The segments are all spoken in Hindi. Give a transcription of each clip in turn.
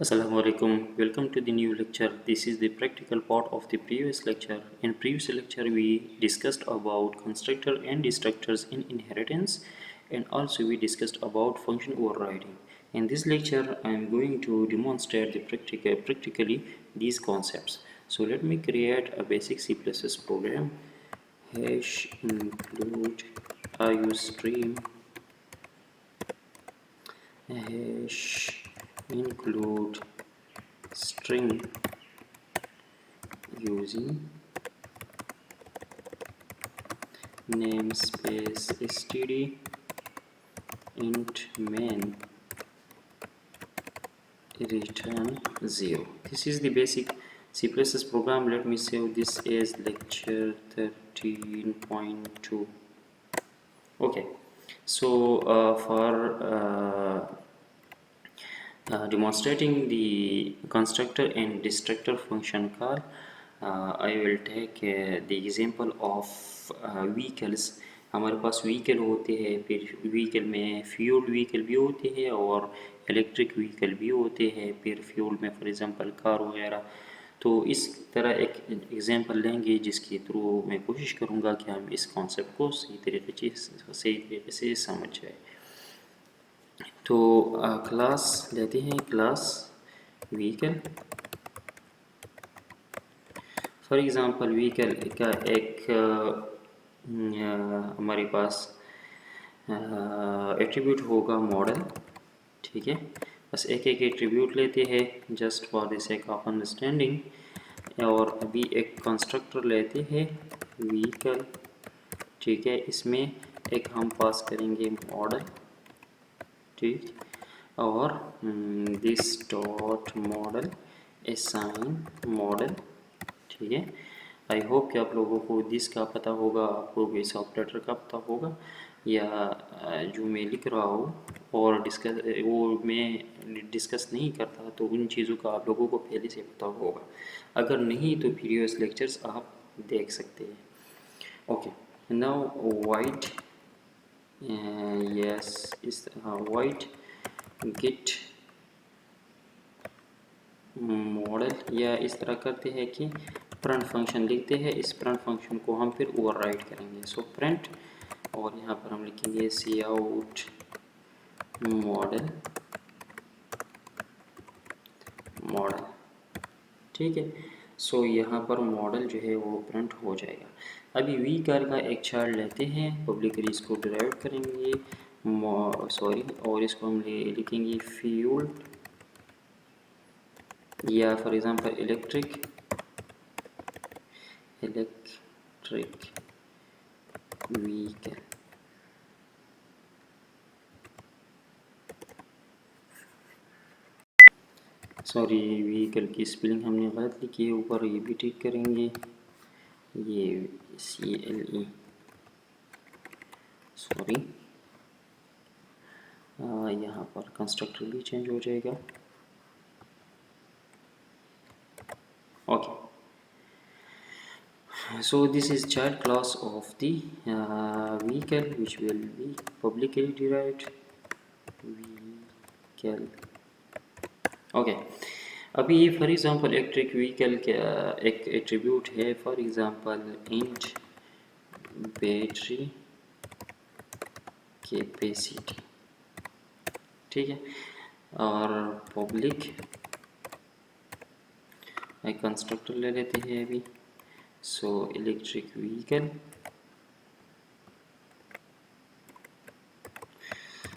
Assalamualaikum. Welcome to the new lecture. This is the practical part of the previous lecture. In previous lecture, we discussed about constructor and destructors in inheritance, and also we discussed about function overriding. In this lecture, I am going to demonstrate practically these concepts. So let me create a basic C++ program. Hash include iostream hash include string using namespace std int main return 0. This is the basic C++ program. Let me save this as lecture 13.2. Okay, so for demonstrating the constructor and destructor function call, I will take the example of vehicles. हमारे पास व्हीकल होते हैं, फिर व्हीकल में फ्यूल व्हीकल भी होते हैं और इलेक्ट्रिक व्हीकल भी होते हैं, फिर फ्यूल में फॉर एग्जांपल कार वगैरह। तो इस तरह एक एग्जांपल लेंगे जिसके थ्रू मैं कोशिश करूँगा कि हम इस कॉन्सेप्ट को सही तरीके से समझ जाए। तो क्लास लेते हैं, class vehicle. For example vehicle का एक हमारे पास एट्रीब्यूट होगा मॉडल, ठीक है। बस एक एक एट्रीब्यूट लेते हैं just for the sake of understanding. और अभी एक कंस्ट्रक्टर लेते हैं व्हीकल, ठीक है। इसमें एक हम पास करेंगे मॉडल, ठीक, और this dot model assign model, ठीक है। आई होप कि आप लोगों को दिस का पता होगा, आपको इस ऑपरेटर का पता होगा, या जो मैं लिख रहा हूँ और मैं डिस्कस नहीं करता तो उन चीज़ों का आप लोगों को पहले से पता होगा। अगर नहीं तो प्रीवियस लेक्चर्स आप देख सकते हैं। ओके, नाउ वाइट यस इस वाइट गेट मॉडल, या इस तरह करते हैं कि प्रिंट फंक्शन लिखते हैं, इस प्रिंट फंक्शन को हम फिर ओवरराइड करेंगे। सो प्रिंट, और यहाँ पर हम लिखेंगे सी आउट मॉडल मॉडल, ठीक है। सो यहाँ पर मॉडल जो है वो प्रिंट हो जाएगा। अभी वी कार का एक चार्ट लेते हैं, पब्लिकली इसको डिराइव करेंगे सॉरी, और इसको हम लिखेंगे फ्यूल, या for example electric vehicle. Sorry, vehicle की स्पेलिंग हमने गलत लिखी है, ऊपर ये भी ठीक करेंगे, ये CLE, सॉरी, यहाँ पर कंस्ट्रक्टर भी चेंज हो जाएगा। Okay, so this is child class of the vehicle which will be publicly derived vehicle। Okay, अभी फॉर एग्जांपल इलेक्ट्रिक व्हीकल का एक एट्रीब्यूट है, for example int battery capacity, ठीक है। और पब्लिक एक कंस्ट्रक्टर ले लेते हैं अभी, सो इलेक्ट्रिक व्हीकल,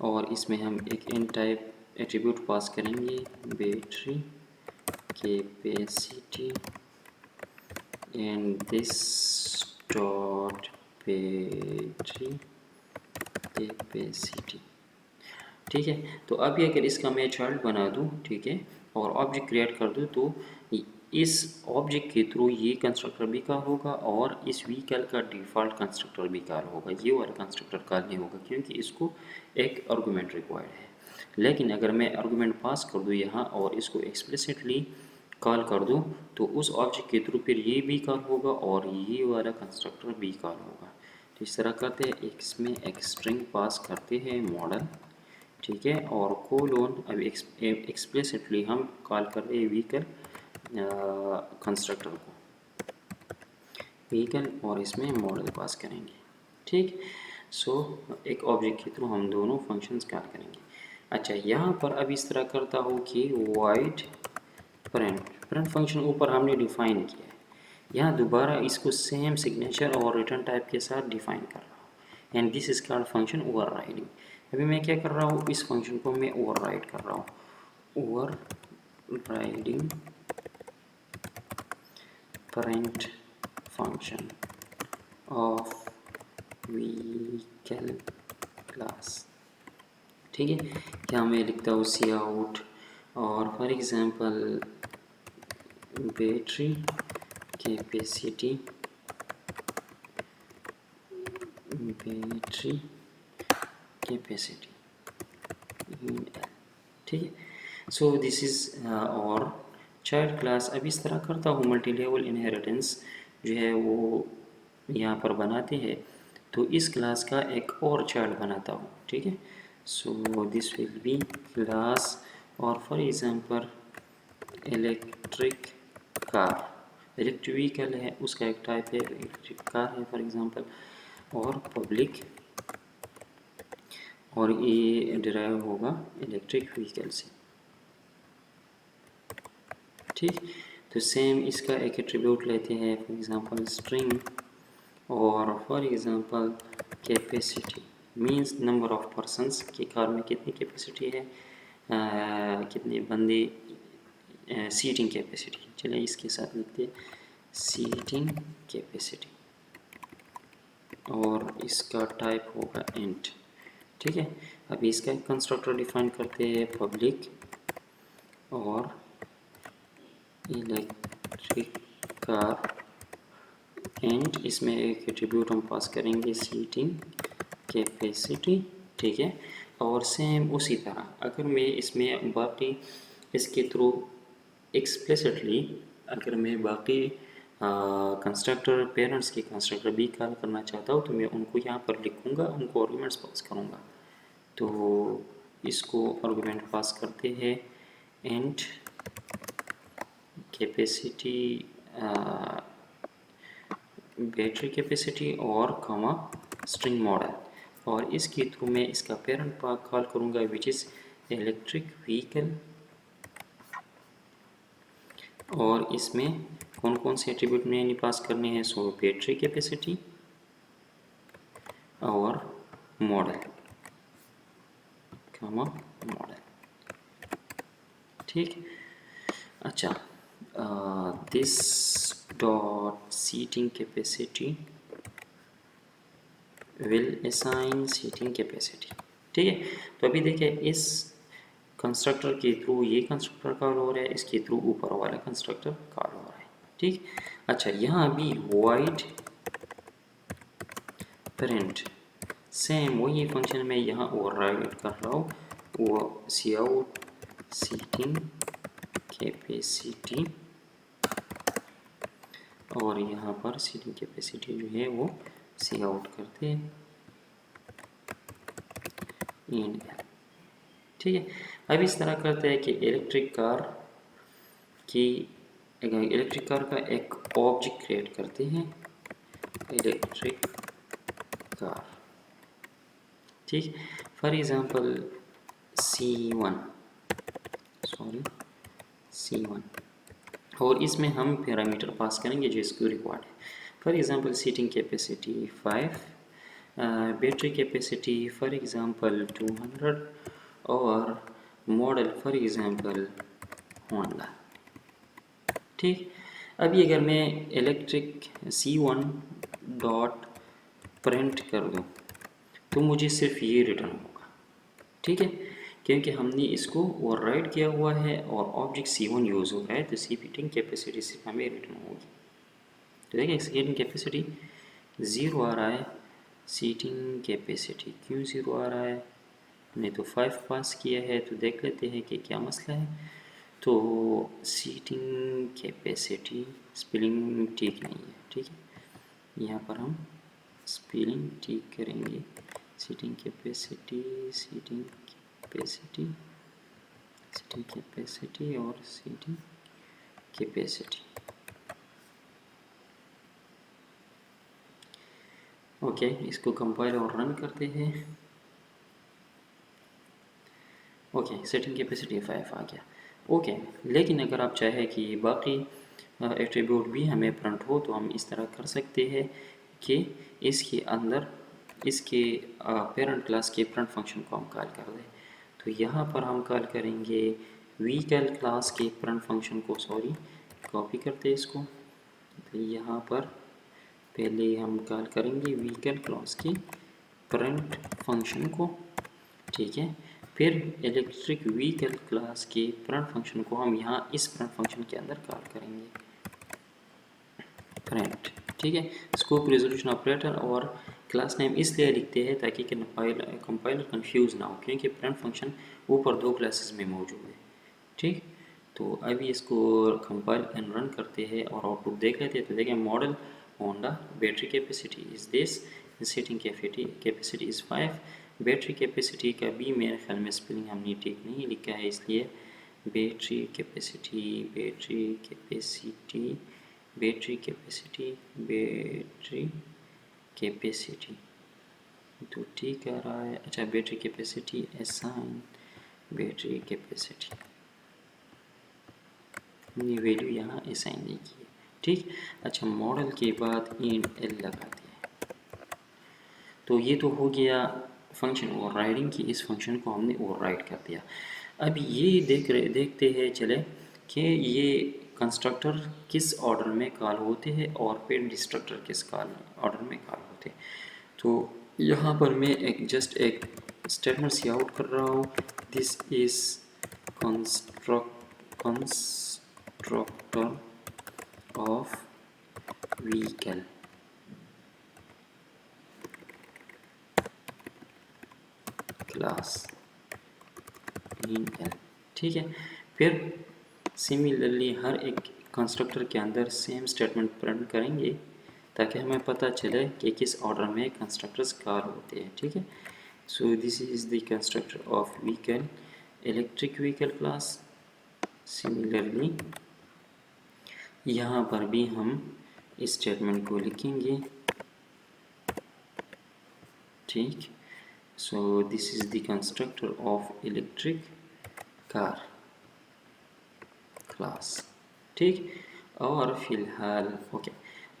और इसमें हम एक int टाइप एट्रीब्यूट पास करेंगे battery capacity and this dot battery capacity, ठीक है। तो अभी अगर इसका मैं चार्ट बना दूं, ठीक है, और ऑब्जेक्ट क्रिएट कर दूं, तो इस ऑब्जेक्ट के थ्रू ये कंस्ट्रक्टर भी कॉल होगा और इस व्हीकल का डिफ़ॉल्ट कंस्ट्रक्टर भी कॉल होगा। ये वाला कंस्ट्रक्टर कॉल नहीं होगा क्योंकि इसको एक आर्गुमेंट रिक्वायर्ड है। लेकिन अगर मैं आर्गुमेंट पास कर दूँ यहाँ और इसको एक्सप्लिसिटली कॉल कर दूँ, तो उस ऑब्जेक्ट के थ्रू फिर ये भी कॉल होगा और ये वाला कंस्ट्रक्टर भी कॉल होगा। तो इस तरह करते हैं, इसमें एक स्ट्रिंग पास करते हैं मॉडल, ठीक है, और कोलोन अभी एक्सप्लिसिटली हम कॉल कर रहे हैं व्हीकल कंस्ट्रक्टर को, व्हीकल, और इसमें मॉडल पास करेंगे। ठीक, सो एक ऑब्जेक्ट के थ्रू हम दोनों फंक्शंस कॉल करेंगे। अच्छा, यहाँ पर अब इस तरह करता हूँ कि वाइड प्रिंट फंक्शन ऊपर हमने डिफाइन किया है, यहाँ दोबारा इसको सेम सिग्नेचर और रिटर्न टाइप के साथ डिफाइन कर रहा हूँ, and this is called function overriding. अभी मैं क्या कर रहा हूँ, इस फंक्शन को मैं ओवरराइड कर रहा हूँ, overriding print function of vehicle class. ठीक है, यहाँ मैं लिखता हूँ सी आउट, और for example battery capacity, battery capacity, ठीक है। सो दिस इज़ और चाइल्ड क्लास। अब इस तरह करता हूँ, मल्टी लेवल इनहेरिटेंस जो है वो यहाँ पर बनाते हैं, तो इस क्लास का एक और चाइल्ड बनाता हूँ। ठीक है, so this will be class, और for example electric car, electric vehicle है उसका एक टाइप है, इलेक्ट्रिक कार है फॉर एग्जांपल, और पब्लिक, और ये डिराइव होगा इलेक्ट्रिक व्हीकल से। ठीक, तो सेम इसका एक एट्रीब्यूट लेते हैं, फॉर एग्जांपल स्ट्रिंग, और for example capacity means number of persons की कार में कितनी कैपेसिटी है, कितने बंदे, सीटिंग कैपेसिटी। चलिए इसके साथ लिखते हैं सीटिंग कैपेसिटी, और इसका टाइप होगा इंट। ठीक है, अभी इसका एक कंस्ट्रक्टर डिफाइन करते हैं, पब्लिक और इलेक्ट्रिक कार, एंड इसमें एक एट्रीब्यूट हम पास करेंगे सीटिंग कैपेसिटी। ठीक है, और सेम उसी तरह अगर मैं इसमें बाकी इसके थ्रू एक्सप्लिसिटली अगर मैं बाकी कंस्ट्रक्टर पेरेंट्स की कंस्ट्रक्टर भी कॉल करना चाहता हूँ, तो मैं उनको यहाँ पर लिखूँगा, उनको आर्गुमेंट्स पास करूँगा। तो इसको आर्गुमेंट पास करते हैं एंड कैपेसिटी, बैटरी कैपेसिटी और कॉमा स्ट्रिंग मॉडल, और इसके थ्रू मैं इसका पेरेंट कॉल करूँगा विच इज़ इलेक्ट्रिक व्हीकल, और इसमें कौन कौन से एट्रीब्यूट मैंने पास करने हैं, सो बैटरी कैपेसिटी और मॉडल, कॉमा मॉडल। ठीक, अच्छा, this dot seating capacity will assign seating capacity. ठीक है, तो अभी देखिए इस कंस्ट्रक्टर के थ्रू ये कंस्ट्रक्टर कॉल हो रहा है, इसके थ्रू ऊपर वाला कंस्ट्रक्टर कॉल हो रहा है। ठीक, अच्छा, यहाँ अभी वाइड प्रिंट सेम वही फंक्शन में यहाँ ओवरराइड कर रहा हूँ, वो सी आउट सीटिंग कैपेसिटी, और यहाँ पर सीटिंग कैपेसिटी जो है वो सी आउट करते हैं इन। ठीक है, अब इस तरह करते हैं कि इलेक्ट्रिक कार का एक ऑब्जेक्ट क्रिएट करते हैं, इलेक्ट्रिक कार। ठीक, फॉर एग्जांपल C1, और इसमें हम पैरामीटर पास करेंगे जो इसको रिक्वायर्ड है। For example seating capacity 5, battery capacity for example 200, और मॉडल फॉर एग्जांपल होंडा। ठीक, अभी अगर मैं इलेक्ट्रिक C1 डॉट प्रिंट कर दूँ तो मुझे सिर्फ ये रिटर्न होगा। ठीक है, क्योंकि हमने इसको ओवरराइड किया हुआ है और ऑब्जेक्ट C1 यूज़ हो रहा है, तो सीटिंग कैपेसिटी सिर्फ हमें रिटर्न होगी। तो देखिए सीटिंग कैपेसिटी 0 आ रहा है, सीटिंग कैपेसिटी क्यों 0 आ रहा है, हमने तो 5 पास किया है, तो देख लेते हैं कि क्या मसला है। तो सीटिंग कैपेसिटी स्पेलिंग ठीक नहीं है। ठीक है, यहाँ पर हम स्पेलिंग ठीक करेंगे, seating capacity, seating capacity, seating capacity और सीटिंग कैपेसिटी। ओके, इसको कंपाइल और रन करते हैं। ओके, सेटिंग कैपेसिटी 5 आ गया। ओके, लेकिन अगर आप चाहें कि बाकी एट्रीब्यूट भी हमें प्रिंट हो तो हम इस तरह कर सकते हैं कि इसके अंदर इसके पेरेंट क्लास के प्रिंट फंक्शन को हम कॉल कर दें। तो यहाँ पर हम कॉल करेंगे व्हीकल क्लास के प्रिंट फंक्शन को, सॉरी कॉपी करते हैं इसको। तो यहाँ पर पहले हम कॉल करेंगे व्हीकल क्लास की प्रिंट फंक्शन को, ठीक है। फिर इलेक्ट्रिक व्हीकल क्लास के प्रिंट फंक्शन को हम यहाँ इस प्रिंट फंक्शन के अंदर कॉल करेंगे प्रिंट, ठीक है। स्कोप रेजोल्यूशन ऑपरेटर और क्लास नेम इसलिए लिखते हैं ताकि कंपाइलर कंफ्यूज ना हो, क्योंकि प्रिंट फंक्शन ऊपर दो क्लासेस में मौजूद है, ठीक। तो अभी इसको कंपाइल एंड रन करते हैं और आउटपुट देख लेते हैं। तो देखें model Honda battery capacity is this, seating capacity is 5। Battery capacity का भी मेरे ख्याल में स्पेलिंग हमने ठीक नहीं लिखा है, इसलिए battery capacity battery capacity battery capacity battery capacity तो ठीक आ रहा है। अच्छा, battery capacity assign battery capacity, ये वैल्यू यहाँ असाइन नहीं की है, ठीक। अच्छा, मॉडल के बाद इन एल लगाते हैं। तो ये तो हो गया फंक्शन ओवरराइडिंग की, इस फंक्शन को हमने ओवरराइड कर दिया। अब ये देखते हैं चले कि ये कंस्ट्रक्टर किस ऑर्डर में कॉल होते हैं और फिर डिस्ट्रक्टर किस ऑर्डर में कॉल होते हैं। तो यहाँ पर मैं जस्ट एक स्टेटमेंट सी आउट कर रहा हूँ, this is constructor of vehicle, class in L, ठीक है। फिर सिमिलरली हर एक कंस्ट्रक्टर के अंदर सेम स्टेटमेंट प्रिंट करेंगे ताकि हमें पता चले कि किस ऑर्डर में कंस्ट्रक्टर्स कॉल होते हैं, ठीक है। So this is the constructor of vehicle electric vehicle class. Similarly यहाँ पर भी हम इस स्टेटमेंट को लिखेंगे, ठीक। सो this is the constructor of electric car class, ठीक। और फिलहाल ओके,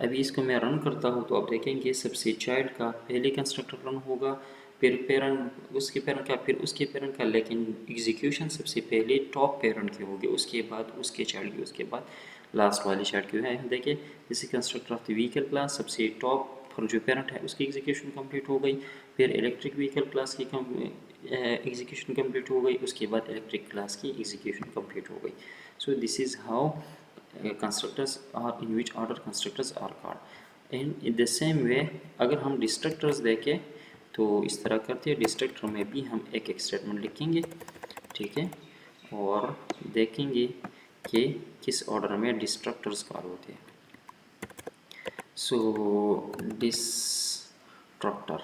अभी इसको मैं रन करता हूँ तो आप देखेंगे सबसे चाइल्ड का पहले कंस्ट्रक्टर रन होगा, फिर पेरेंट उसके पेरेंट का, फिर उसके पेरेंट का, लेकिन एग्जीक्यूशन सबसे पहले टॉप पेरेंट की होगी, उसके बाद उसके चाइल्ड की, उसके बाद लास्ट वाली चाइल्ड की है। देखिए जैसे constructor of the vehicle class सबसे टॉप पर जो पेरेंट है उसकी एग्जीक्यूशन कंप्लीट हो गई, फिर इलेक्ट्रिक व्हीकल क्लास की एग्जीक्यूशन कंप्लीट हो गई, उसके बाद इलेक्ट्रिक क्लास की एग्जीक्यूशन कंप्लीट हो गई। So this is how constructors are in which order constructors are called। in the same way अगर हम डिस्ट्रक्टर्स देखें तो इस तरह करते हैं, डिस्ट्रक्टर में भी हम एक एक स्टेटमेंट लिखेंगे, ठीक है, और देखेंगे कि किस ऑर्डर में डिस्ट्रक्टर्स कॉल होते हैं। So destructor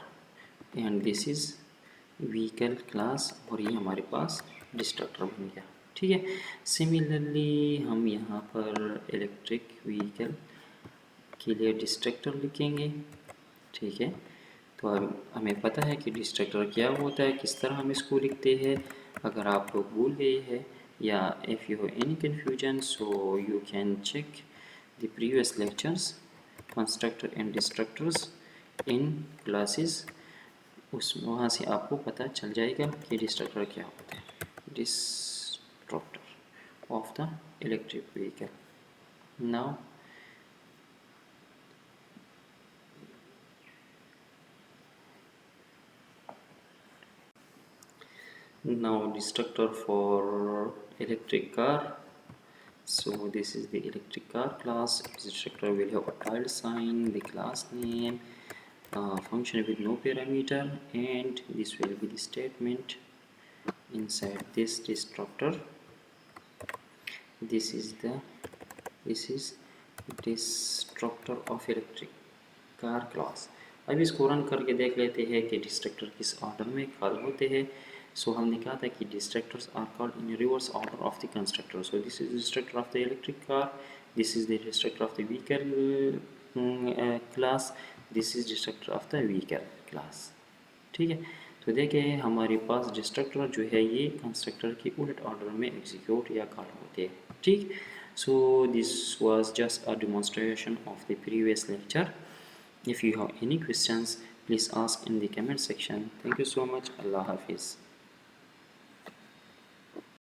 and this is vehicle class और ये हमारे पास डिस्ट्रक्टर बन गया, ठीक है। सिमिलरली हम यहाँ पर इलेक्ट्रिक व्हीकल के लिए डिस्ट्रक्टर लिखेंगे, ठीक है। तो अब हमें पता है कि डिस्ट्रक्टर क्या होता है, किस तरह हम इसको लिखते हैं। अगर आप लोग भूल गए हैं या if you have any confusion so you can check the previous lectures constructor and destructors in classes, उस वहाँ से आपको पता चल जाएगा कि डिस्ट्रक्टर क्या होता है। Destructor of the electric vehicle. Now destructor for electric car. So this is the electric car class. Destructor will have a tilde sign, the class name, function with no parameter, and this will be the statement inside this destructor. This is destructor of electric car class. अब इसको रन करके देख लेते हैं कि डिस्ट्रक्टर किस ऑर्डर में कॉल होते हैं। सो हमने कहा था कि destructors are called in reverse order of the constructor. So this is destructor of the electric car, this is the destructor of the vehicle class, this is destructor of the vehicle class. ठीक है. तो देखिए हमारे पास डिस्ट्रक्टर जो है ये कंस्ट्रक्टर के उलट ऑर्डर में एग्जीक्यूट या कॉल होते हैं. ठीक. So this was just a demonstration of the previous lecture. If you have any questions, please ask in the comment section. Thank you so much. Allah Hafiz.